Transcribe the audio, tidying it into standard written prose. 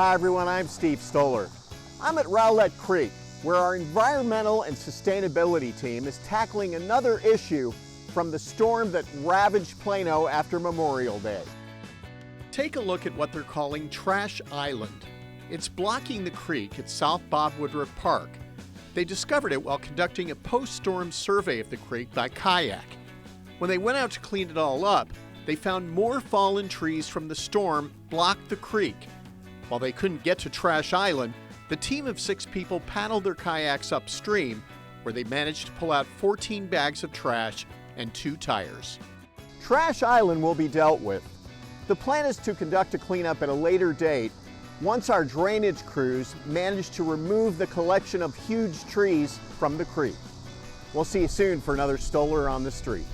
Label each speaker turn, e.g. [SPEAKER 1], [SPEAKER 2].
[SPEAKER 1] Hi everyone, I'm Steve Stoller. I'm at Rowlett Creek, where our environmental and sustainability team is tackling another issue from the storm that ravaged Plano after Memorial Day. Take a look at what they're calling Trash Island. It's blocking the creek at South Bob Woodruff Park. They discovered it while conducting a post-storm survey of the creek by kayak. When they went out to clean it all up, they found more fallen trees from the storm blocked the creek. While they couldn't get to Trash Island, the team of 6 people paddled their kayaks upstream, where they managed to pull out 14 bags of trash and 2 tires. Trash Island will be dealt with. The plan is to conduct a cleanup at a later date once our drainage crews manage to remove the collection of huge trees from the creek. We'll see you soon for another Stoller on the Street.